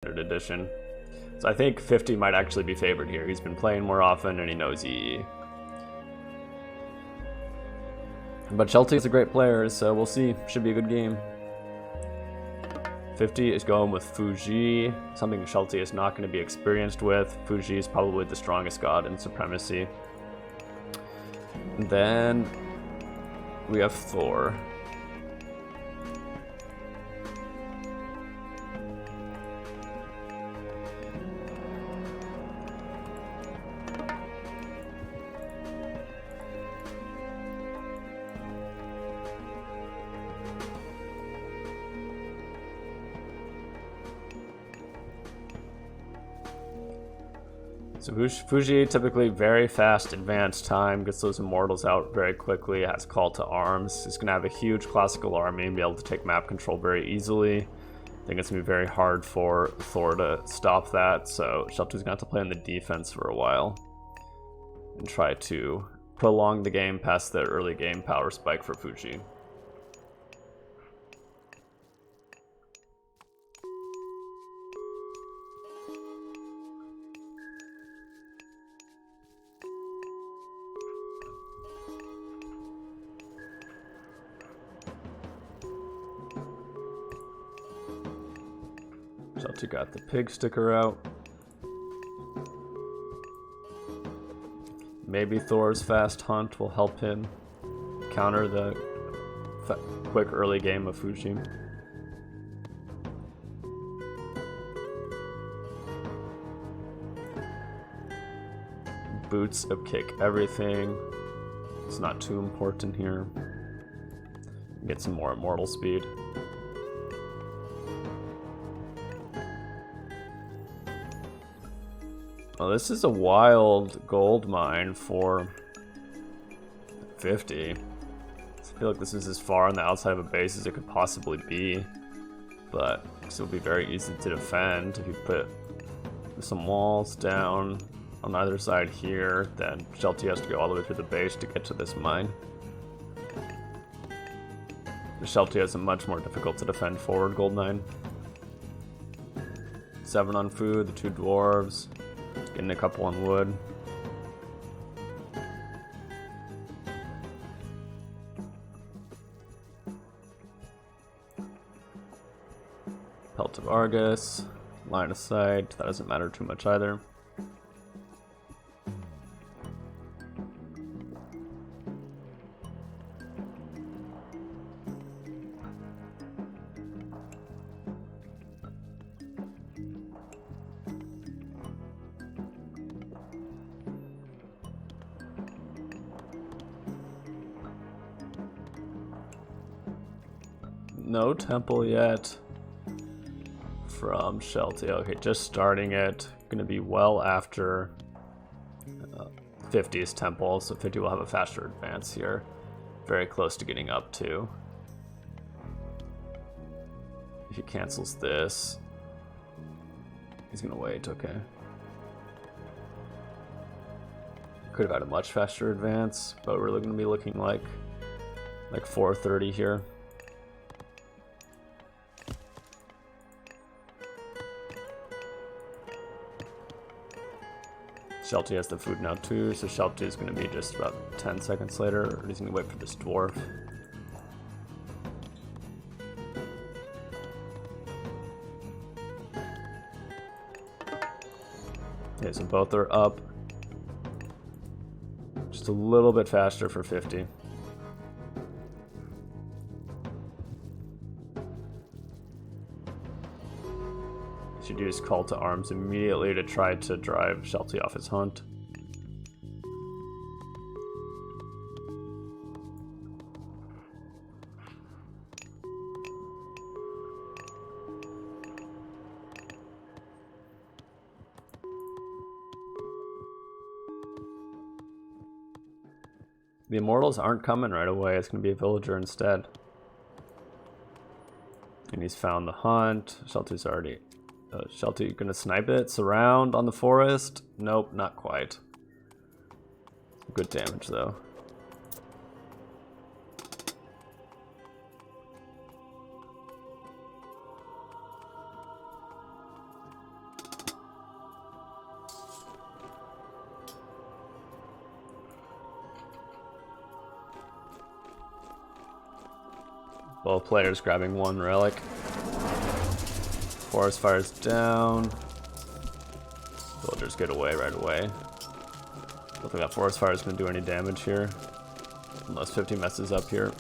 edition. So I think 50 might actually be favored here. He's been playing more often and he knows EE. But Shelty is a great player, so we'll see. Should be a good game. 50 is going with Fuji, something Shelty is not going to be experienced with. Fuji is probably the strongest god in Supremacy. And then we have Thor. So Fuji, typically very fast advance time, gets those immortals out very quickly, has call to arms. He's going to have a huge classical army and be able to take map control very easily. I think it's going to be very hard for Thor to stop that, so Shelty's going to have to play on the defense for a while and try to prolong the game past the early game power spike for Fuji. Shelty got the pig sticker out. Maybe Thor's fast hunt will help him counter the quick early game of Fuji. Boots of kick everything. It's not too important here. Get some more immortal speed. Well, this is a wild gold mine for 50. I feel like this is as far on the outside of a base as it could possibly be. But this will be very easy to defend if you put some walls down on either side here. Then Shelty has to go all the way through the base to get to this mine. The Shelty has a much more difficult to defend forward gold mine. 7 on food, the 2 dwarves. Getting a couple on wood. Pelt of Argus. Line of sight. That doesn't matter too much either. No temple yet from Shelty. Okay, just starting it. Going to be well after 50's temple, so 50 will have a faster advance here. Very close to getting up to. If he cancels this, he's going to wait, okay. Could have had a much faster advance, but we're going to be looking like 430 here. Shelty has the food now too, so Shelty is going to be just about 10 seconds later, or he's going to wait for this dwarf. Okay, so both are up. Just a little bit faster for 50. Should use call to arms immediately to try to drive Shelty off his hunt. The immortals aren't coming right away. It's going to be a villager instead. And he's found the hunt. Shelty's already... Shelty gonna snipe it? Surround on the forest? Nope, not quite. Good damage though. Both players grabbing one relic. Forest fire's down. Villagers get away right away. Don't think that forest fire is going to do any damage here. Unless 50 messes up here.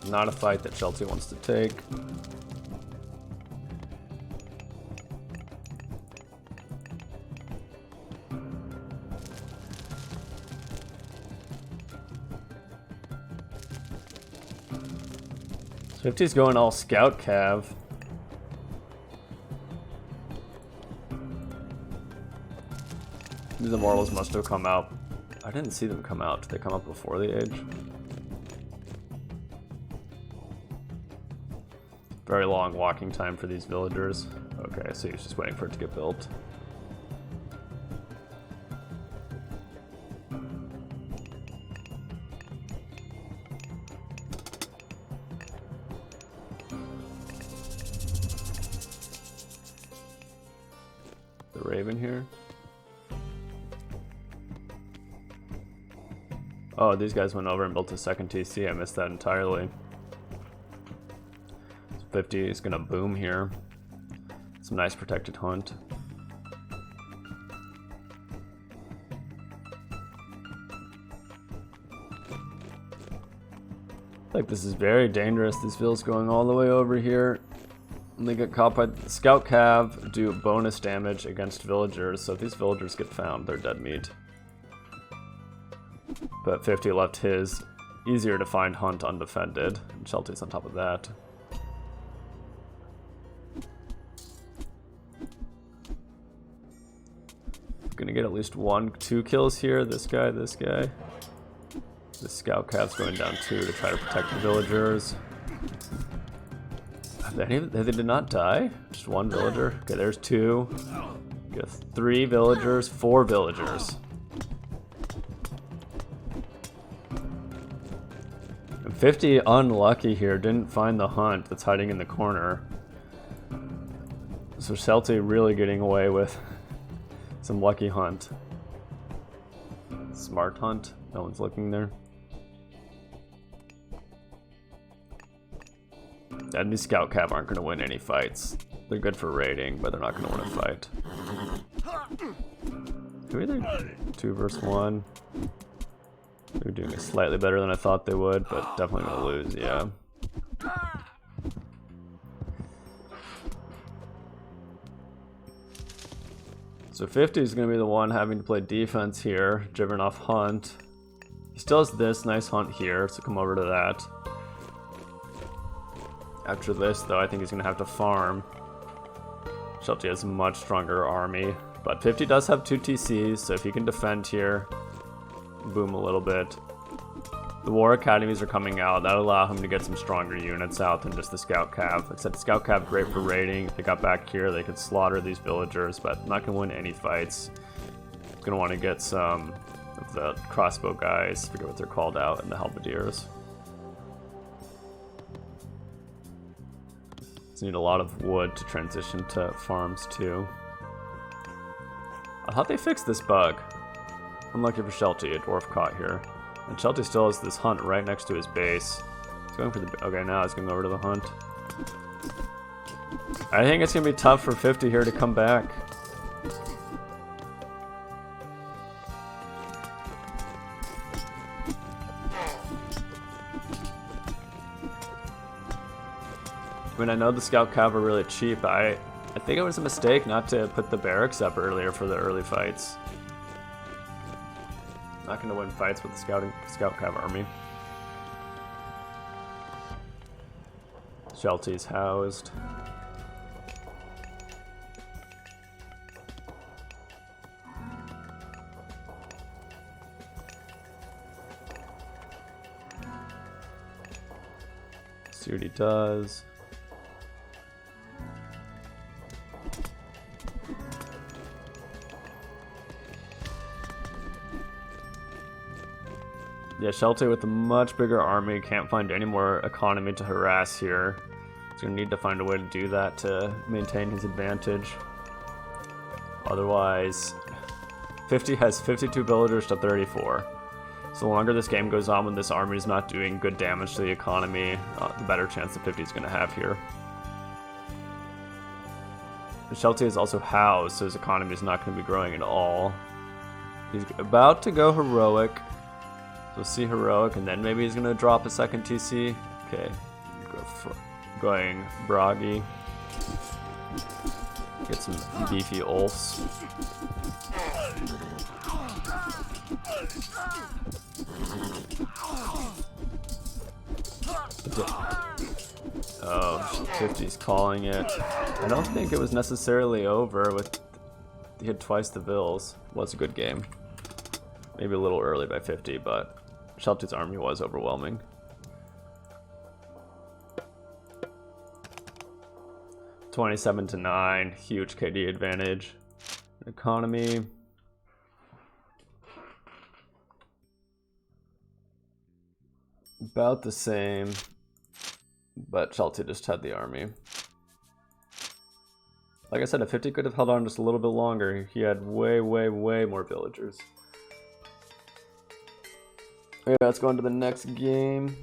Not a fight that Shelty wants to take. So 50's going all scout cav. These immortals must have come out. I didn't see them come out. Did they come out before the age? Very long walking time for these villagers. Okay, so he's just waiting for it to get built. The Raven here. Oh, these guys went over and built a second TC. I missed that entirely. 50 is gonna boom here. Some nice protected hunt. Like this is very dangerous. This Ville's going all the way over here. And they get caught by the scout cav, do bonus damage against villagers. So if these villagers get found, they're dead meat. But 50 left his easier to find hunt undefended. And Shelty's on top of that. Gonna get at least 1-2 kills here. This guy, this guy. The scout cav's going down 2 to try to protect the villagers. They did not die. Just 1 villager. Okay, there's 2. Get 3 villagers, 4 villagers. And 50 unlucky here. Didn't find the hunt that's hiding in the corner. So Shelty really getting away with some lucky hunt. Smart hunt. No one's looking there. And these scout cav aren't going to win any fights. They're good for raiding, but they're not going to win a fight. Who are they? 2 versus 1. They're doing it slightly better than I thought they would, but definitely going to lose, yeah. So 50 is going to be the one having to play defense here, driven off hunt. He still has this nice hunt here, so come over to that. After this, though, I think he's going to have to farm. Shelty has a much stronger army, but 50 does have 2 TCs, so if he can defend here, boom a little bit. The war academies are coming out. That'll allow him to get some stronger units out than just the scout cav. Except scout cav great for raiding. If they got back here, they could slaughter these villagers, but not gonna win any fights. Gonna want to get some of the crossbow guys, forget what they're called out, and the halberdiers. So need a lot of wood to transition to farms too. I thought they fixed this bug. Unlucky for Shelty, a dwarf caught here. And Shelty still has this hunt right next to his base. He's going for the... Okay, now he's going over to the hunt. I think it's going to be tough for 50 here to come back. I mean, I know the scout cav are really cheap. I think it was a mistake not to put the barracks up earlier for the early fights. Not going to win fights with the scout cav army. Shelty's housed. See what he does. Yeah, Shelty with a much bigger army can't find any more economy to harass here. He's gonna need to find a way to do that to maintain his advantage. Otherwise, 50 has 52 villagers to 34. So the longer this game goes on when this army is not doing good damage to the economy, the better chance the 50 is going to have here. Shelty is also housed, so his economy is not going to be growing at all. He's about to go heroic. So see heroic, and then maybe he's going to drop a second TC. Okay, going Bragi. Get some beefy Ulfs. Oh, 50's calling it. I don't think it was necessarily over with. He had twice the vills. Was a good game. Maybe a little early by 50, but Shelty's army was overwhelming. (27-9), huge KD advantage. Economy. About the same, but Shelty just had the army. Like I said, if 50 could have held on just a little bit longer, he had way more villagers. Okay, let's go on to the next game.